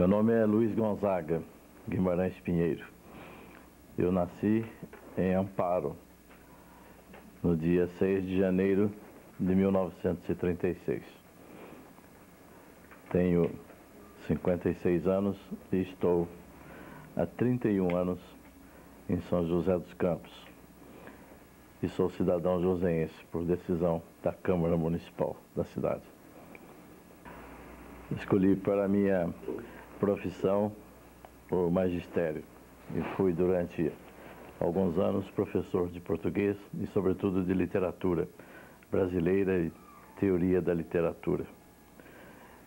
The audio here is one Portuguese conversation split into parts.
Meu nome é Luiz Gonzaga Guimarães Pinheiro. Eu nasci em Amparo, no dia 6 de janeiro de 1936. Tenho 56 anos e estou há 31 anos em São José dos Campos. E sou cidadão joseense por decisão da Câmara Municipal da cidade. Escolhi para minha profissão o magistério e fui durante alguns anos professor de português e sobretudo de literatura brasileira e teoria da literatura.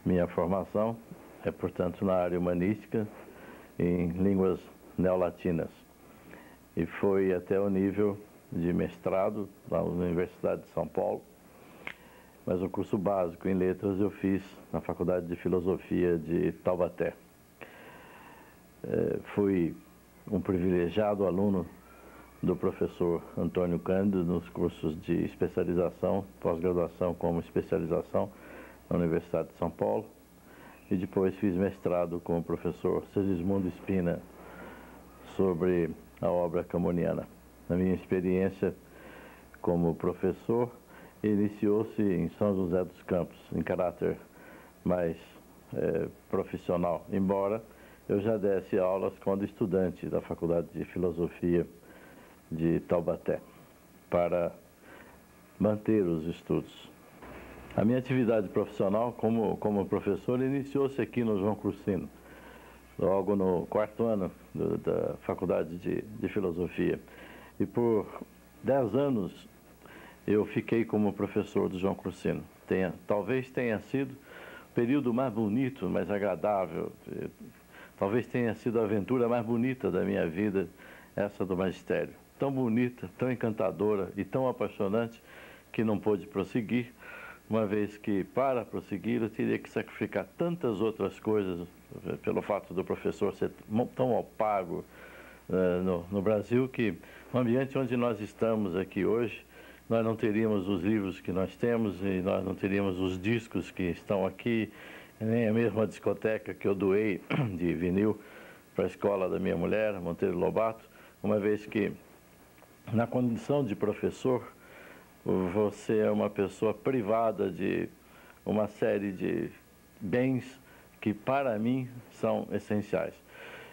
Minha formação é, portanto, na área humanística em línguas neolatinas e foi até o nível de mestrado na Universidade de São Paulo, mas o curso básico em letras eu fiz na Faculdade de Filosofia de Taubaté. Fui um privilegiado aluno do professor Antônio Cândido nos cursos de especialização, pós-graduação como especialização na Universidade de São Paulo e depois fiz mestrado com o professor Segismundo Spina sobre a obra camoniana. A minha experiência como professor iniciou-se em São José dos Campos, em caráter mais profissional, embora eu já desse aulas quando estudante da Faculdade de Filosofia de Taubaté, para manter os estudos. A minha atividade profissional como professor iniciou-se aqui no João Cursino, logo no quarto ano da Faculdade de Filosofia. E por 10 anos eu fiquei como professor do João Cursino. Talvez tenha sido o período mais bonito, mais agradável, talvez tenha sido a aventura mais bonita da minha vida, essa do magistério. Tão bonita, tão encantadora e tão apaixonante que não pôde prosseguir, uma vez que, para prosseguir, eu teria que sacrificar tantas outras coisas, pelo fato do professor ser tão opaco no Brasil, que no ambiente onde nós estamos aqui hoje, nós não teríamos os livros que nós temos e nós não teríamos os discos que estão aqui, nem a mesma discoteca que eu doei de vinil para a escola da minha mulher, Monteiro Lobato, uma vez que, na condição de professor, você é uma pessoa privada de uma série de bens que, para mim, são essenciais.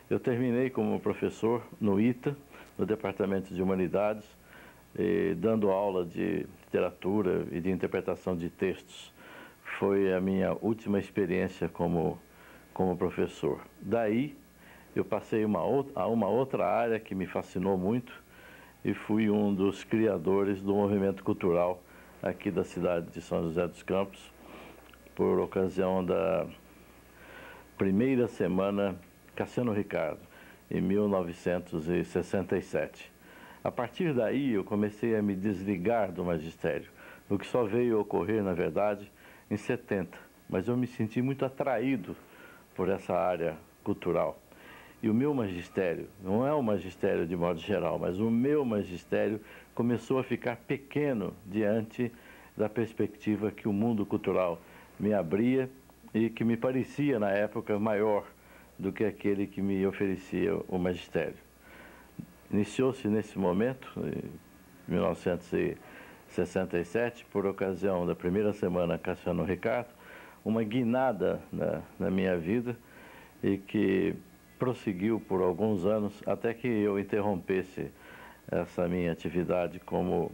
Eu terminei como professor no ITA, no Departamento de Humanidades, dando aula de literatura e de interpretação de textos. Foi a minha última experiência como professor. Daí, eu passei a uma outra área que me fascinou muito e fui um dos criadores do movimento cultural aqui da cidade de São José dos Campos, por ocasião da primeira semana Cassiano Ricardo, em 1967. A partir daí, eu comecei a me desligar do magistério, o que só veio ocorrer, na verdade, em 70, mas eu me senti muito atraído por essa área cultural. E o meu magistério, não é o magistério de modo geral, mas o meu magistério começou a ficar pequeno diante da perspectiva que o mundo cultural me abria e que me parecia, na época, maior do que aquele que me oferecia o magistério. Iniciou-se nesse momento, em 1967, por ocasião da primeira semana Cassiano Ricardo, uma guinada na minha vida e que prosseguiu por alguns anos até que eu interrompesse essa minha atividade como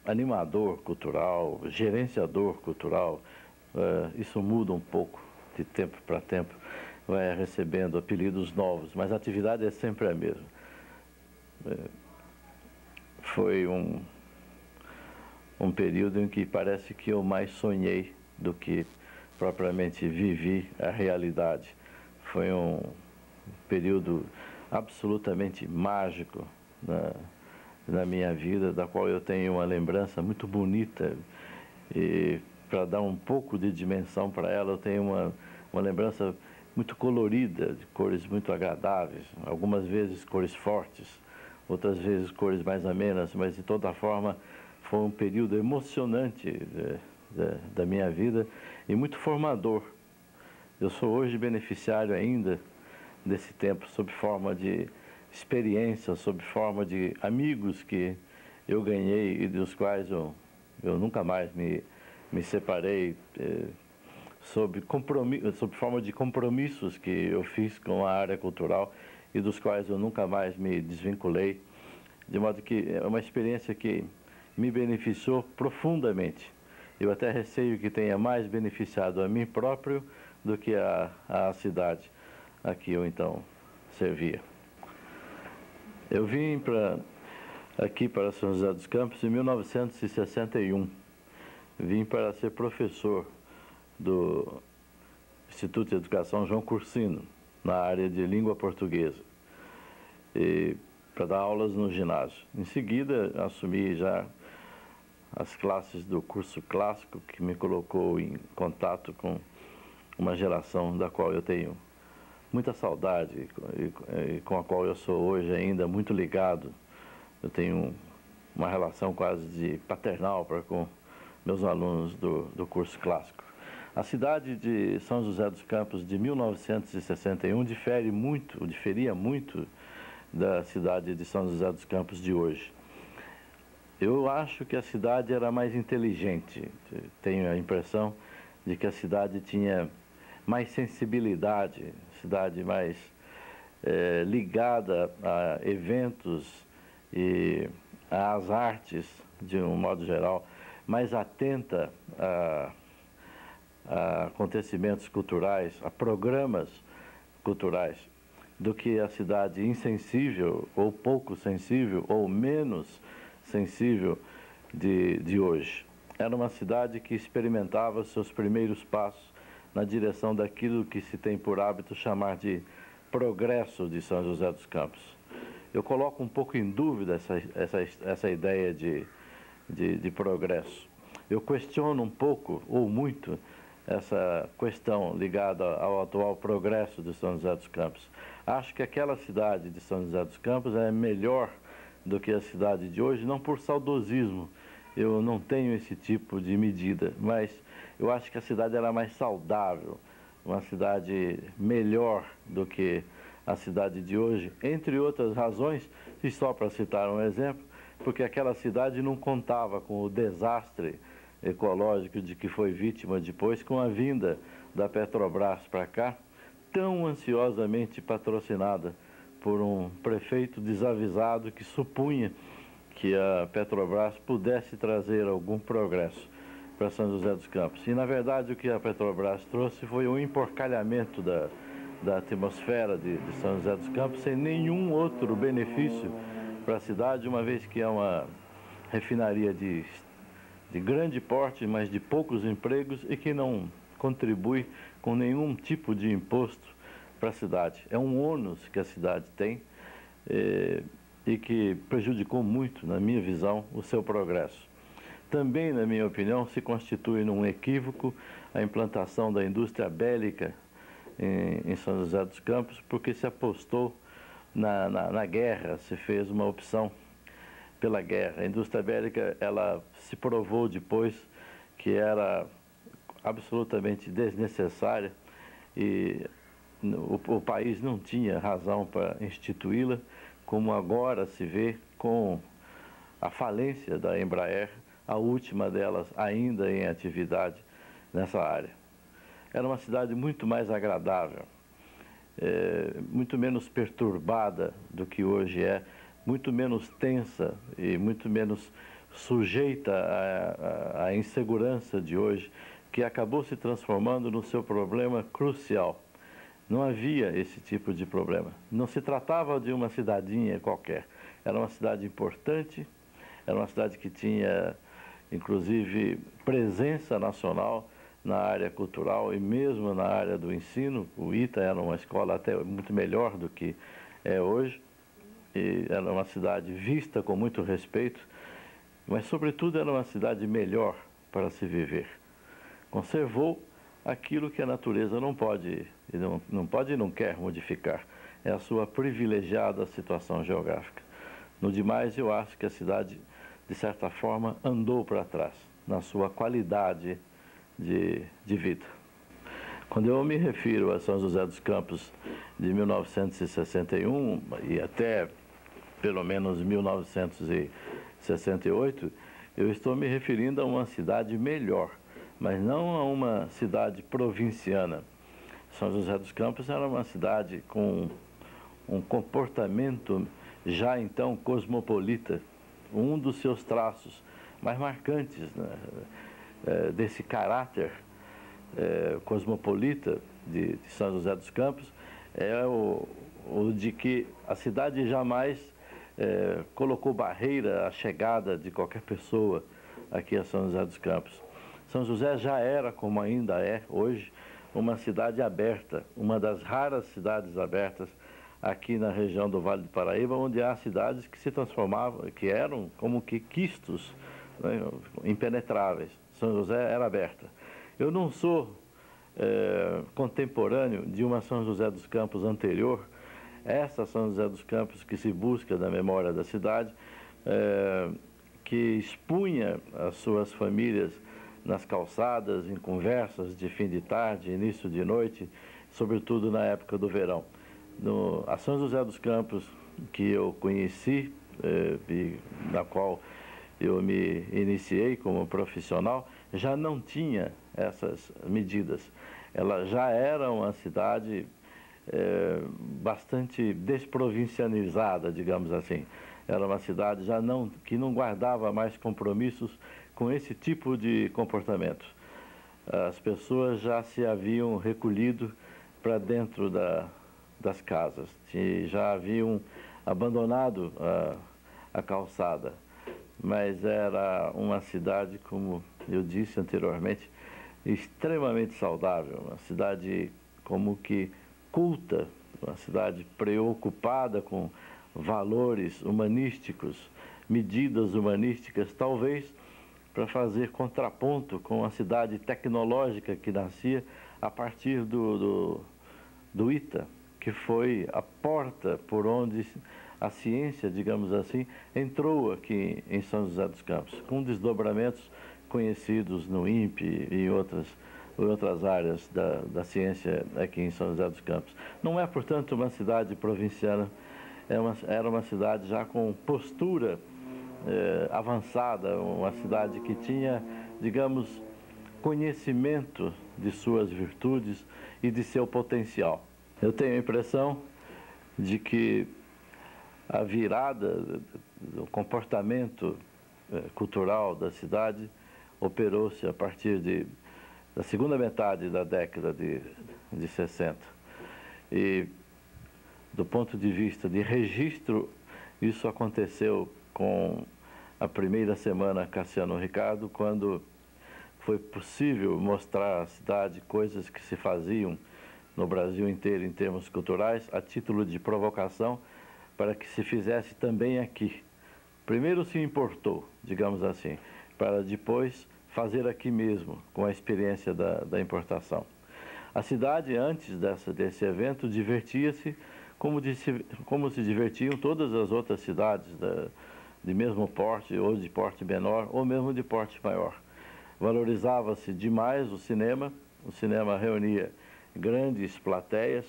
animador cultural, gerenciador cultural. Isso muda um pouco de tempo para tempo, vai recebendo apelidos novos, mas a atividade é sempre a mesma. Foi um período em que parece que eu mais sonhei do que propriamente vivi a realidade. Foi um período absolutamente mágico na minha vida, da qual eu tenho uma lembrança muito bonita. E para dar um pouco de dimensão para ela, eu tenho uma lembrança muito colorida, de cores muito agradáveis, algumas vezes cores fortes, outras vezes cores mais amenas, mas de toda forma foi um período emocionante da minha vida e muito formador Eu sou hoje beneficiário ainda desse tempo, sob forma de experiência, sob forma de amigos que eu ganhei e dos quais eu nunca mais me separei, sob forma de compromissos que eu fiz com a área cultural e dos quais eu nunca mais me desvinculei, de modo que é uma experiência que me beneficiou profundamente. Eu até receio que tenha mais beneficiado a mim próprio do que a cidade a que eu então servia. Eu vim aqui para São José dos Campos em 1961. Vim para ser professor do Instituto de Educação João Cursino, na área de língua portuguesa, e para dar aulas no ginásio. Em seguida, assumi já as classes do curso clássico, que me colocou em contato com uma geração da qual eu tenho muita saudade e com a qual eu sou hoje ainda muito ligado. Eu tenho uma relação quase de paternal para com meus alunos do curso clássico. A cidade de São José dos Campos de 1961 diferia muito da cidade de São José dos Campos de hoje. Eu acho que a cidade era mais inteligente. Tenho a impressão de que a cidade tinha mais sensibilidade, cidade mais ligada a eventos e às artes, de um modo geral, mais atenta a acontecimentos culturais, a programas culturais, do que a cidade insensível, ou pouco sensível, ou menos sensível de hoje. Era uma cidade que experimentava seus primeiros passos na direção daquilo que se tem por hábito chamar de progresso de São José dos Campos. Eu coloco um pouco em dúvida essa ideia de progresso. Eu questiono um pouco, ou muito, essa questão ligada ao atual progresso de São José dos Campos. Acho que aquela cidade de São José dos Campos é melhor do que a cidade de hoje, não por saudosismo, eu não tenho esse tipo de medida, mas eu acho que a cidade era mais saudável, uma cidade melhor do que a cidade de hoje, entre outras razões, e só para citar um exemplo, porque aquela cidade não contava com o desastre ecológico de que foi vítima depois com a vinda da Petrobras para cá, tão ansiosamente patrocinada por um prefeito desavisado que supunha que a Petrobras pudesse trazer algum progresso para São José dos Campos. E, na verdade, o que a Petrobras trouxe foi um emporcalhamento da atmosfera de São José dos Campos, sem nenhum outro benefício para a cidade, uma vez que é uma refinaria de grande porte, mas de poucos empregos e que não contribui com nenhum tipo de imposto para a cidade. É um ônus que a cidade tem e que prejudicou muito, na minha visão, o seu progresso. Também, na minha opinião, se constitui num equívoco a implantação da indústria bélica em São José dos Campos, porque se apostou na guerra, se fez uma opção pela guerra. A indústria bélica, ela se provou depois que era absolutamente desnecessária e o país não tinha razão para instituí-la, como agora se vê com a falência da Embraer, a última delas ainda em atividade nessa área. Era uma cidade muito mais agradável, muito menos perturbada do que hoje é, muito menos tensa e muito menos sujeita à insegurança de hoje, que acabou se transformando no seu problema crucial. Não havia esse tipo de problema. Não se tratava de uma cidadinha qualquer. Era uma cidade importante, era uma cidade que tinha, inclusive, presença nacional na área cultural e mesmo na área do ensino. O ITA era uma escola até muito melhor do que é hoje. E era uma cidade vista com muito respeito, mas, sobretudo, era uma cidade melhor para se viver. Conservou aquilo que a natureza não pode e não quer modificar, é a sua privilegiada situação geográfica. No demais, eu acho que a cidade, de certa forma, andou para trás na sua qualidade de vida. Quando eu me refiro a São José dos Campos de 1961 e até pelo menos 1968, eu estou me referindo a uma cidade melhor, mas não a uma cidade provinciana. São José dos Campos era uma cidade com um comportamento já então cosmopolita. Um dos seus traços mais marcantes, né, desse caráter cosmopolita de São José dos Campos é o de que a cidade jamais colocou barreira à chegada de qualquer pessoa aqui a São José dos Campos. São José já era, como ainda é hoje, uma cidade aberta, uma das raras cidades abertas aqui na região do Vale do Paraíba, onde há cidades que se transformavam, que eram como que quistos, né, impenetráveis. São José era aberta. Eu não sou contemporâneo de uma São José dos Campos anterior, essa São José dos Campos que se busca na memória da cidade, que expunha as suas famílias nas calçadas, em conversas de fim de tarde, início de noite, sobretudo na época do verão. A São José dos Campos que eu conheci, e na qual eu me iniciei como profissional, já não tinha essas medidas. Ela já era uma cidade bastante desprovincianizada, digamos assim. Era uma cidade que não guardava mais compromissos com esse tipo de comportamento. As pessoas já se haviam recolhido para dentro das casas, já haviam abandonado a calçada. Mas era uma cidade, como eu disse anteriormente, extremamente saudável, uma cidade como que culta, uma cidade preocupada com valores humanísticos, medidas humanísticas, talvez para fazer contraponto com a cidade tecnológica que nascia a partir do ITA, que foi a porta por onde a ciência, digamos assim, entrou aqui em São José dos Campos, com desdobramentos conhecidos no INPE e em outras áreas da ciência aqui em São José dos Campos. Não é, portanto, uma cidade provinciana, era uma cidade já com postura avançada, uma cidade que tinha, digamos, conhecimento de suas virtudes e de seu potencial. Eu tenho a impressão de que a virada do comportamento cultural da cidade operou-se a partir da segunda metade da década de 60. E, do ponto de vista de registro, isso aconteceu com a primeira semana Cassiano Ricardo, quando foi possível mostrar à cidade coisas que se faziam no Brasil inteiro em termos culturais, a título de provocação, para que se fizesse também aqui. Primeiro se importou, digamos assim, para depois fazer aqui mesmo, com a experiência da importação. A cidade, antes desse evento, divertia-se como se divertiam todas as outras cidades de mesmo porte, ou de porte menor, ou mesmo de porte maior. Valorizava-se demais o cinema reunia grandes plateias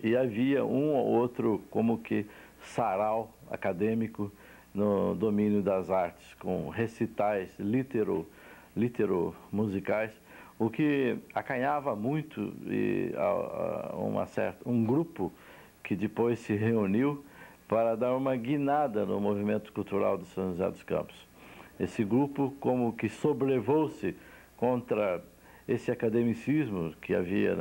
e havia um ou outro como que sarau acadêmico no domínio das artes, com recitais litero-musicais, o que acanhava muito um grupo que depois se reuniu para dar uma guinada no movimento cultural de São José dos Campos. Esse grupo como que sobrevou-se contra esse academicismo que havia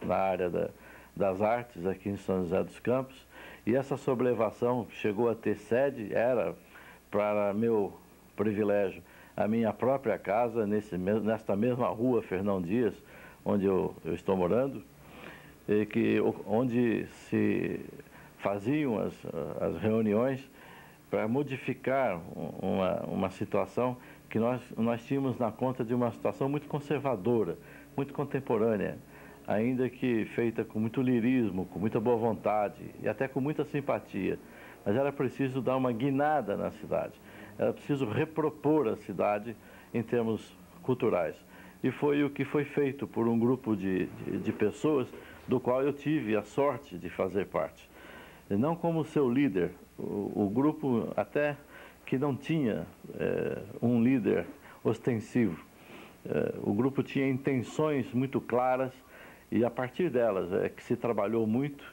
na área das artes aqui em São José dos Campos, e essa sublevação chegou a ter sede, era, para meu privilégio, a minha própria casa, nesta mesma rua Fernão Dias, onde eu estou morando, onde se faziam as reuniões para modificar uma situação que nós tínhamos na conta de uma situação muito conservadora, muito contemporânea, ainda que feita com muito lirismo, com muita boa vontade e até com muita simpatia. Mas era preciso dar uma guinada na cidade, era preciso repropor a cidade em termos culturais. e foi o que foi feito por um grupo de pessoas do qual eu tive a sorte de fazer parte. E não como seu líder, o grupo até que não tinha um líder ostensivo. O grupo tinha intenções muito claras e a partir delas é que se trabalhou muito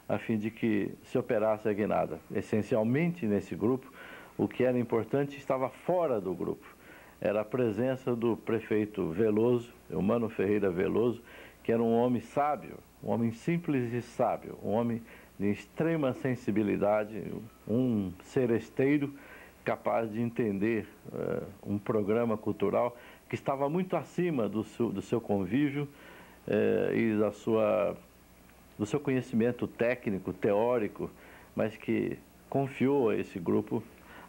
a fim de que se operasse a guinada. Essencialmente nesse grupo, o que era importante estava fora do grupo. Era a presença do prefeito Veloso, Eumano Ferreira Veloso, que era um homem sábio, um homem simples e sábio, um homem de extrema sensibilidade, um seresteiro capaz de entender um programa cultural que estava muito acima do seu convívio e do seu conhecimento técnico, teórico, mas que confiou a esse grupo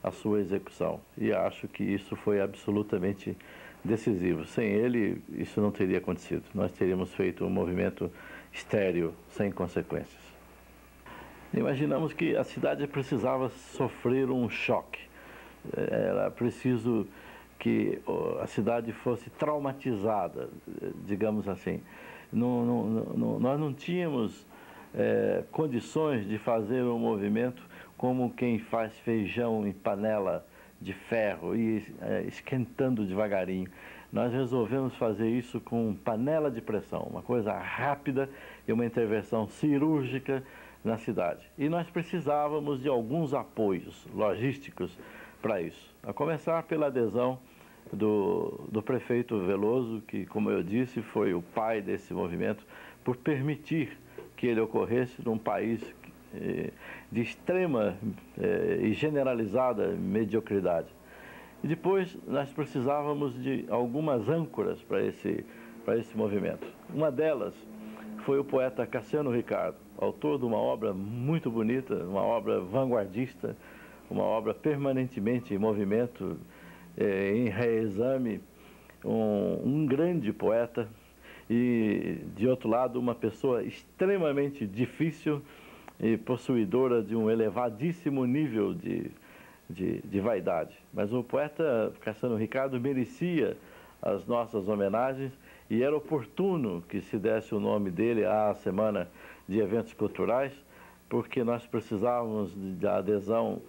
a sua execução. E acho que isso foi absolutamente decisivo. Sem ele, isso não teria acontecido. Nós teríamos feito um movimento estéril, sem consequências. Imaginamos que a cidade precisava sofrer um choque. Era preciso que a cidade fosse traumatizada, digamos assim. Nós não tínhamos condições de fazer um movimento como quem faz feijão em panela de ferro e esquentando devagarinho. Nós resolvemos fazer isso com panela de pressão, uma coisa rápida e uma intervenção cirúrgica na cidade. E nós precisávamos de alguns apoios logísticos para isso. A começar pela adesão do prefeito Veloso, que, como eu disse, foi o pai desse movimento, por permitir que ele ocorresse num país de extrema e generalizada mediocridade. E depois nós precisávamos de algumas âncoras para esse movimento. Uma delas foi o poeta Cassiano Ricardo, autor de uma obra muito bonita, uma obra vanguardista, uma obra permanentemente em movimento, em reexame, um grande poeta e, de outro lado, uma pessoa extremamente difícil e possuidora de um elevadíssimo nível de vaidade. Mas o poeta Cassiano Ricardo merecia as nossas homenagens e era oportuno que se desse o nome dele à Semana de Eventos Culturais, porque nós precisávamos da adesão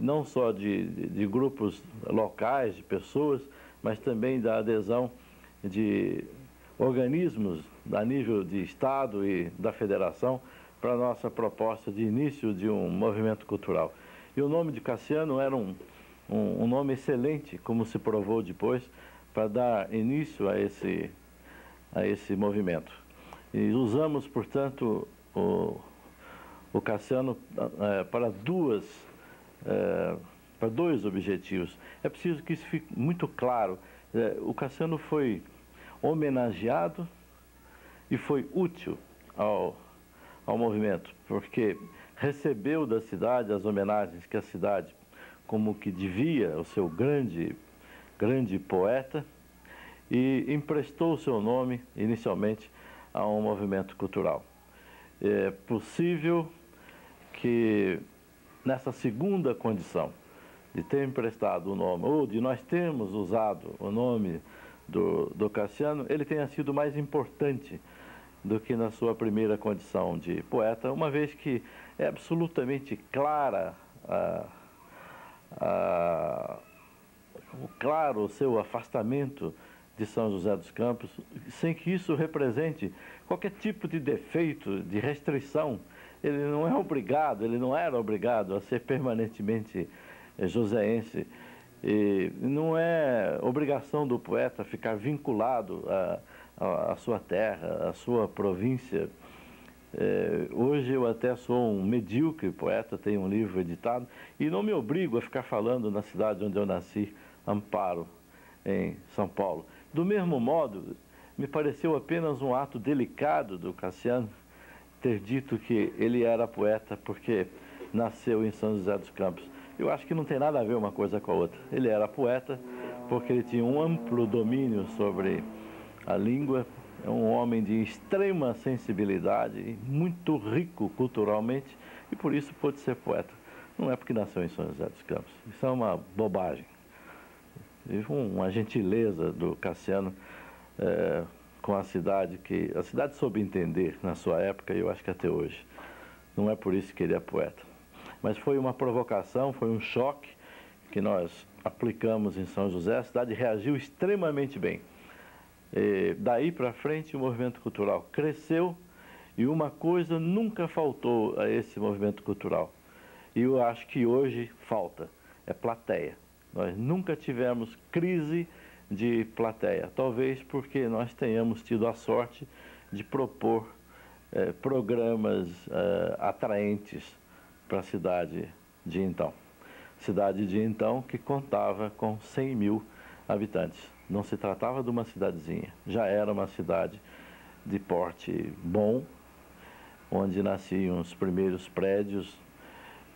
não só de grupos locais, de pessoas, mas também da adesão de organismos a nível de Estado e da Federação para a nossa proposta de início de um movimento cultural. E o nome de Cassiano era um nome excelente, como se provou depois, para dar início a esse movimento. E usamos, portanto, o Cassiano para dois objetivos. É preciso que isso fique muito claro. O Cassiano foi homenageado e foi útil ao movimento, porque recebeu da cidade as homenagens que a cidade, como que devia ao seu grande poeta, e emprestou o seu nome, inicialmente, a um movimento cultural. É possível que, nessa segunda condição, de ter emprestado o nome, ou de nós termos usado o nome do Cassiano, ele tenha sido mais importante do que na sua primeira condição de poeta, uma vez que é absolutamente clara claro o seu afastamento de São José dos Campos, sem que isso represente qualquer tipo de defeito, de restrição. Ele não era obrigado a ser permanentemente joseense. E não é obrigação do poeta ficar vinculado à sua terra, à sua província. Hoje eu até sou um medíocre poeta, tenho um livro editado, e não me obrigo a ficar falando na cidade onde eu nasci, Amparo, em São Paulo. Do mesmo modo, me pareceu apenas um ato delicado do Cassiano ter dito que ele era poeta porque nasceu em São José dos Campos. Eu acho que não tem nada a ver uma coisa com a outra. Ele era poeta porque ele tinha um amplo domínio sobre a língua, é um homem de extrema sensibilidade, muito rico culturalmente, e por isso pôde ser poeta. Não é porque nasceu em São José dos Campos. Isso é uma bobagem. E uma gentileza do Cassiano com a cidade, que a cidade soube entender na sua época, e eu acho que até hoje. Não é por isso que ele é poeta. Mas foi uma provocação, foi um choque que nós aplicamos em São José. A cidade reagiu extremamente bem. Daí para frente o movimento cultural cresceu e uma coisa nunca faltou a esse movimento cultural. E eu acho que hoje falta, é plateia. Nós nunca tivemos crise de plateia, talvez porque nós tenhamos tido a sorte de propor programas atraentes para a cidade de então. Cidade de então que contava com 100 mil habitantes. Não se tratava de uma cidadezinha, já era uma cidade de porte bom, onde nasciam os primeiros prédios,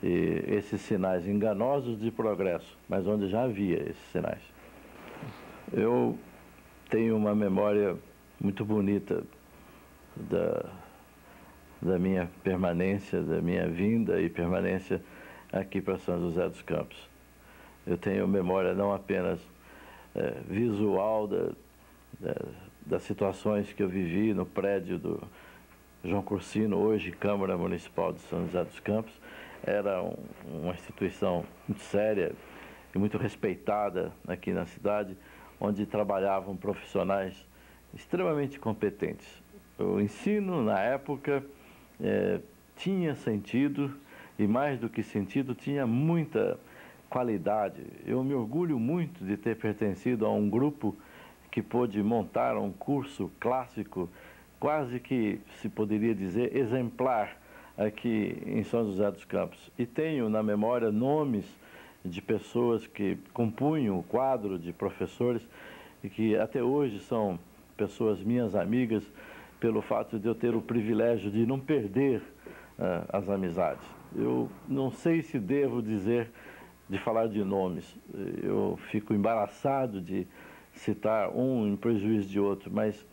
e esses sinais enganosos de progresso, mas onde já havia esses sinais. Eu tenho uma memória muito bonita da minha permanência, da minha vinda e permanência aqui para São José dos Campos. Eu tenho memória não apenas visual das situações que eu vivi no prédio do João Cursino, hoje Câmara Municipal de São José dos Campos. Era uma instituição muito séria e muito respeitada aqui na cidade, onde trabalhavam profissionais extremamente competentes. O ensino, na época, tinha sentido, e mais do que sentido, tinha muita qualidade. Eu me orgulho muito de ter pertencido a um grupo que pôde montar um curso clássico, quase que se poderia dizer exemplar, aqui em São José dos Campos. E tenho na memória nomes de pessoas que compunham o quadro de professores e que até hoje são pessoas minhas amigas, pelo fato de eu ter o privilégio de não perder as amizades. Eu não sei se devo dizer, de falar de nomes. Eu fico embaraçado de citar um em prejuízo de outro, mas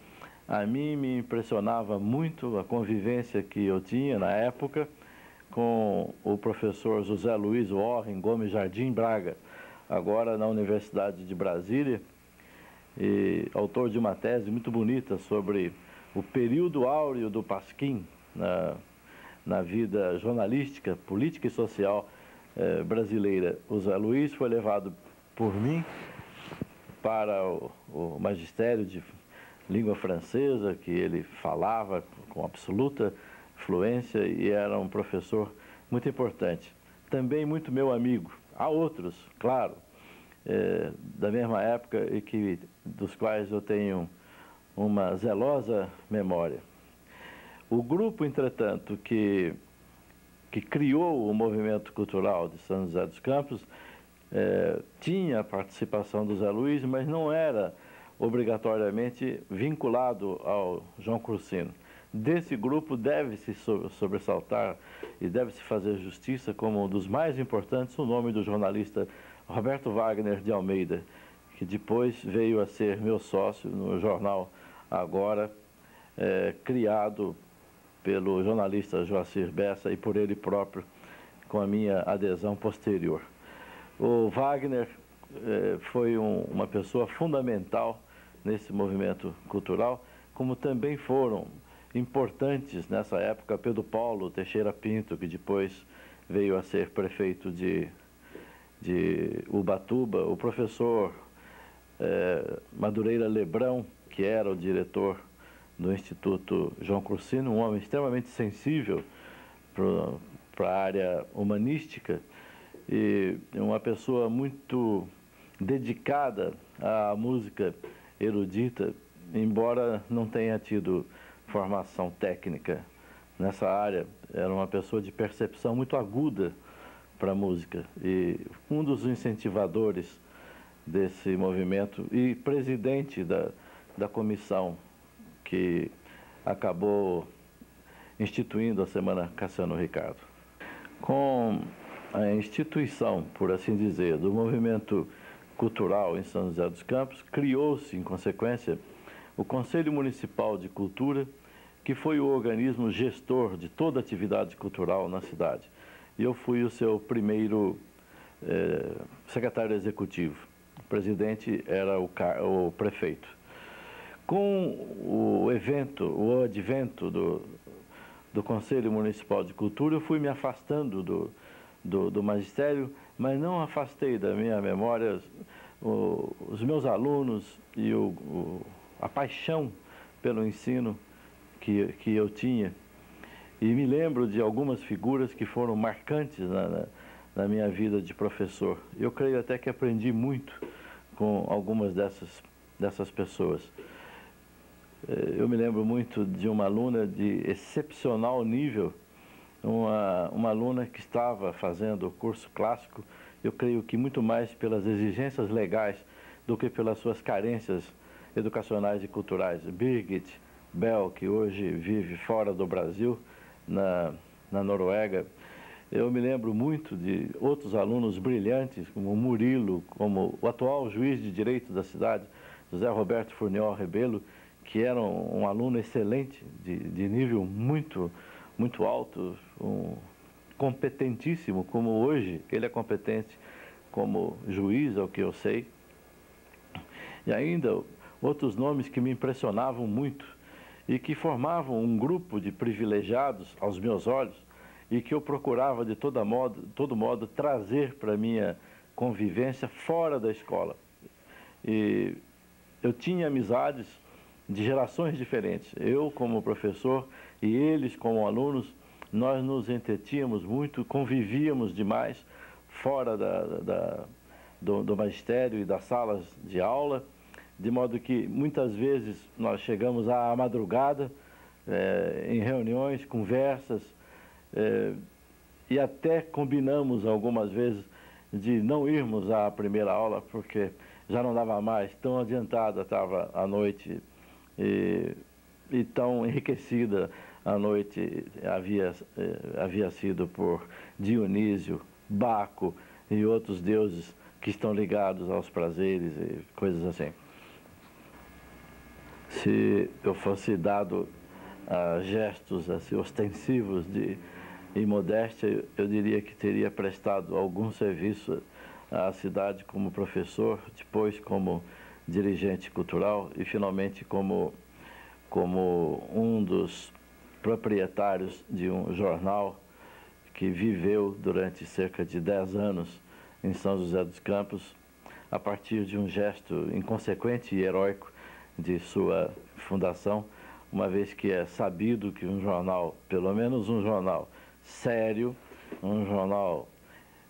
a mim me impressionava muito a convivência que eu tinha na época com o professor José Luiz Warren Gomes Jardim Braga, agora na Universidade de Brasília, e autor de uma tese muito bonita sobre o período áureo do Pasquim na vida jornalística, política e social brasileira. O José Luiz foi levado por mim para o magistério de língua francesa, que ele falava com absoluta fluência e era um professor muito importante. Também muito meu amigo. Há outros, claro, da mesma época e dos quais eu tenho uma zelosa memória. O grupo, entretanto, que criou o movimento cultural de São José dos Campos tinha a participação do Zé Luiz, mas não era obrigatoriamente vinculado ao João Cursino. Desse grupo deve-se sobressaltar e deve-se fazer justiça como um dos mais importantes o nome do jornalista Roberto Wagner de Almeida, que depois veio a ser meu sócio no jornal Agora, criado pelo jornalista Joacir Bessa e por ele próprio, com a minha adesão posterior. O Wagner foi uma pessoa fundamental nesse movimento cultural, como também foram importantes nessa época Pedro Paulo Teixeira Pinto, que depois veio a ser prefeito de Ubatuba, o professor Madureira Lebrão, que era o diretor do Instituto João Cursino, um homem extremamente sensível para a área humanística e uma pessoa muito dedicada à música erudita, embora não tenha tido formação técnica nessa área. Era uma pessoa de percepção muito aguda para a música e um dos incentivadores desse movimento e presidente da comissão que acabou instituindo a Semana Cassiano Ricardo. Com a instituição, por assim dizer, do movimento cultural em São José dos Campos, criou-se, em consequência, o Conselho Municipal de Cultura, que foi o organismo gestor de toda a atividade cultural na cidade. E eu fui o seu primeiro secretário executivo. O presidente era o prefeito. Com o advento do Conselho Municipal de Cultura, eu fui me afastando do magistério, mas não afastei da minha memória os meus alunos e a paixão pelo ensino que eu tinha. E me lembro de algumas figuras que foram marcantes na minha vida de professor. Eu creio até que aprendi muito com algumas dessas pessoas. Eu me lembro muito de uma aluna de excepcional nível, uma aluna que estava fazendo o curso clássico, eu creio que muito mais pelas exigências legais do que pelas suas carências educacionais e culturais. Birgit Bell, que hoje vive fora do Brasil, na Noruega. Eu me lembro muito de outros alunos brilhantes, como Murilo, como o atual juiz de direito da cidade, José Roberto Furniol Rebelo, que era um aluno excelente, de nível muito alto, competentíssimo, como hoje ele é competente como juiz, ao que eu sei. E ainda outros nomes que me impressionavam muito e que formavam um grupo de privilegiados aos meus olhos e que eu procurava de todo modo trazer para a minha convivência fora da escola. E eu tinha amizades de gerações diferentes. Eu como professor e eles como alunos, nós nos entretínhamos muito, convivíamos demais fora do magistério e das salas de aula, de modo que muitas vezes nós chegamos à madrugada, em reuniões, conversas, e até combinamos algumas vezes de não irmos à primeira aula, porque já não dava mais, tão adiantada estava a noite e tão enriquecida a noite havia sido por Dionísio, Baco e outros deuses que estão ligados aos prazeres e coisas assim. Se eu fosse dado a gestos assim, ostensivos de imodéstia, eu diria que teria prestado algum serviço à cidade como professor, depois como dirigente cultural e finalmente como um dos proprietários de um jornal que viveu durante cerca de 10 anos em São José dos Campos, a partir de um gesto inconsequente e heróico de sua fundação, uma vez que é sabido que um jornal, pelo menos um jornal sério, um jornal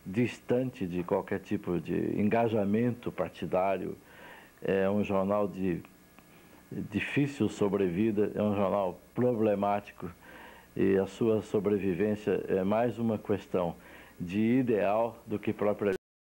distante de qualquer tipo de engajamento partidário, é um jornal de difícil sobrevida, é um jornal problemático e a sua sobrevivência é mais uma questão de ideal do que propriamente